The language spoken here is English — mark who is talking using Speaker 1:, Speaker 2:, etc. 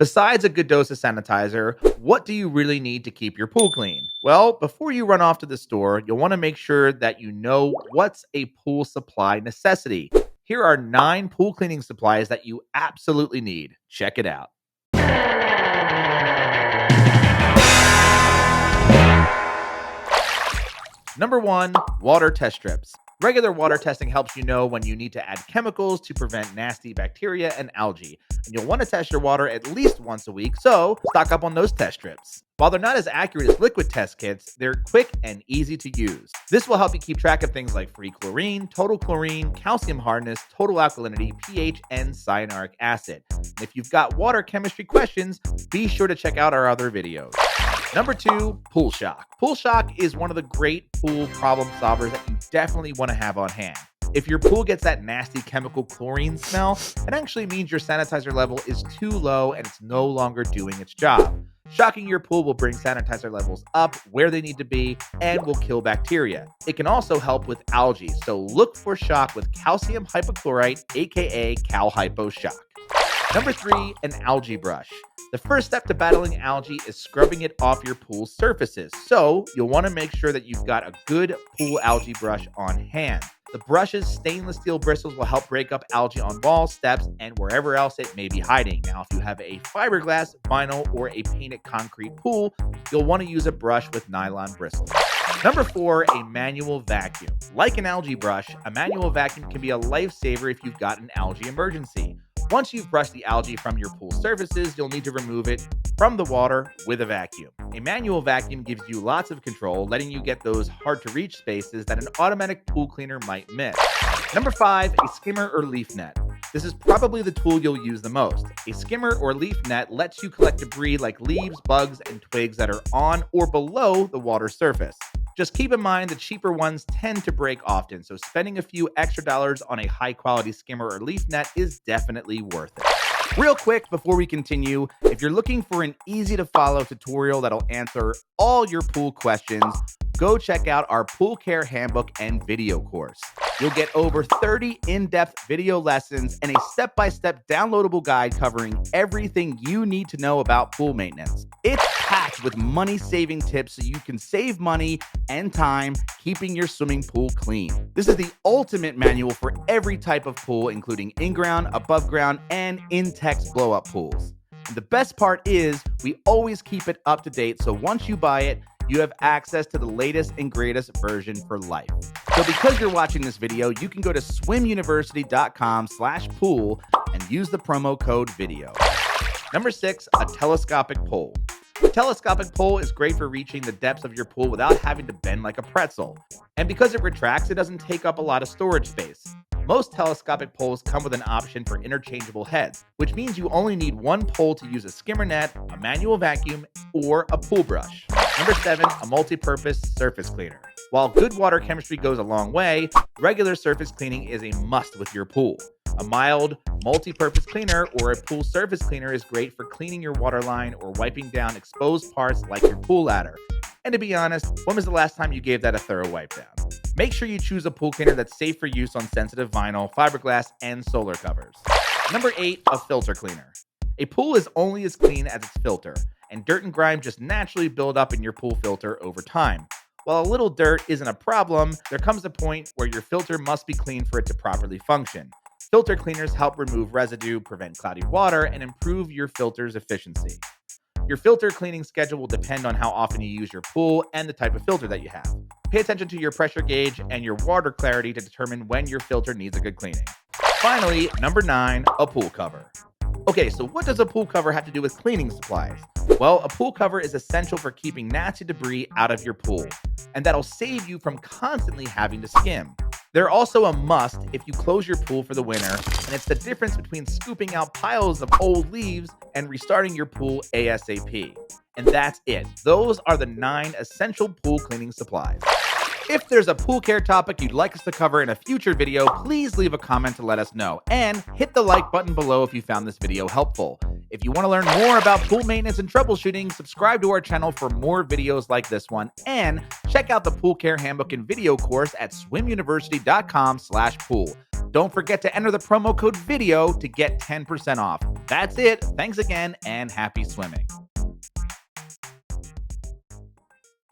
Speaker 1: Besides a good dose of sanitizer, what do you really need to keep your pool clean? Well, before you run off to the store, you'll want to make sure that you know what's a pool supply necessity. Here are 9 pool cleaning supplies that you absolutely need. Check it out. Number 1, water test strips. Regular water testing helps you know when you need to add chemicals to prevent nasty bacteria and algae. And you'll want to test your water at least once a week, so stock up on those test strips. While they're not as accurate as liquid test kits, they're quick and easy to use. This will help you keep track of things like free chlorine, total chlorine, calcium hardness, total alkalinity, pH, and cyanuric acid. And if you've got water chemistry questions, be sure to check out our other videos. Number 2, pool shock. Pool shock is one of the great pool problem solvers that you definitely want to have on hand. If your pool gets that nasty chemical chlorine smell, it actually means your sanitizer level is too low and it's no longer doing its job. Shocking your pool will bring sanitizer levels up where they need to be and will kill bacteria. It can also help with algae, so look for shock with calcium hypochlorite, aka Cal Hypo Shock. Number 3, an algae brush. The first step to battling algae is scrubbing it off your pool surfaces, so you'll want to make sure that you've got a good pool algae brush on hand. The brush's stainless steel bristles will help break up algae on walls, steps, and wherever else it may be hiding. Now, if you have a fiberglass, vinyl, or a painted concrete pool, you'll want to use a brush with nylon bristles. Number 4, a manual vacuum. Like an algae brush, a manual vacuum can be a lifesaver if you've got an algae emergency. Once you've brushed the algae from your pool surfaces, you'll need to remove it from the water with a vacuum. A manual vacuum gives you lots of control, letting you get those hard-to-reach spaces that an automatic pool cleaner might miss. Number 5, a skimmer or leaf net. This is probably the tool you'll use the most. A skimmer or leaf net lets you collect debris like leaves, bugs, and twigs that are on or below the water surface. Just keep in mind the cheaper ones tend to break often, so spending a few extra dollars on a high-quality skimmer or leaf net is definitely worth it. Real quick before we continue, if you're looking for an easy-to-follow tutorial that'll answer all your pool questions, go check out our Pool Care Handbook and video course. You'll get over 30 in-depth video lessons and a step-by-step downloadable guide covering everything you need to know about pool maintenance. It's packed with money-saving tips so you can save money and time keeping your swimming pool clean. This is the ultimate manual for every type of pool, including in-ground, above-ground, and in-text blow-up pools. And the best part is we always keep it up to date, so once you buy it, you have access to the latest and greatest version for life. So because you're watching this video, you can go to swimuniversity.com/pool and use the promo code video. Number 6, a telescopic pole. A telescopic pole is great for reaching the depths of your pool without having to bend like a pretzel. And because it retracts, it doesn't take up a lot of storage space. Most telescopic poles come with an option for interchangeable heads, which means you only need one pole to use a skimmer net, a manual vacuum, or a pool brush. Number 7, a multi-purpose surface cleaner. While good water chemistry goes a long way, regular surface cleaning is a must with your pool. A mild, multi-purpose cleaner or a pool surface cleaner is great for cleaning your water line or wiping down exposed parts like your pool ladder. And to be honest, when was the last time you gave that a thorough wipe down? Make sure you choose a pool cleaner that's safe for use on sensitive vinyl, fiberglass, and solar covers. Number 8, a filter cleaner. A pool is only as clean as its filter, and dirt and grime just naturally build up in your pool filter over time. While a little dirt isn't a problem, there comes a point where your filter must be clean for it to properly function. Filter cleaners help remove residue, prevent cloudy water, and improve your filter's efficiency. Your filter cleaning schedule will depend on how often you use your pool and the type of filter that you have. Pay attention to your pressure gauge and your water clarity to determine when your filter needs a good cleaning. Finally, number 9, a pool cover. Okay, so what does a pool cover have to do with cleaning supplies? Well, a pool cover is essential for keeping nasty debris out of your pool, and that'll save you from constantly having to skim. They're also a must if you close your pool for the winter, and it's the difference between scooping out piles of old leaves and restarting your pool ASAP. And that's it. Those are the 9 essential pool cleaning supplies. If there's a pool care topic you'd like us to cover in a future video, please leave a comment to let us know. And hit the like button below if you found this video helpful. If you want to learn more about pool maintenance and troubleshooting, subscribe to our channel for more videos like this one. And check out the Pool Care Handbook and video course at swimuniversity.com/pool. Don't forget to enter the promo code VIDEO to get 10% off. That's it. Thanks again and happy swimming.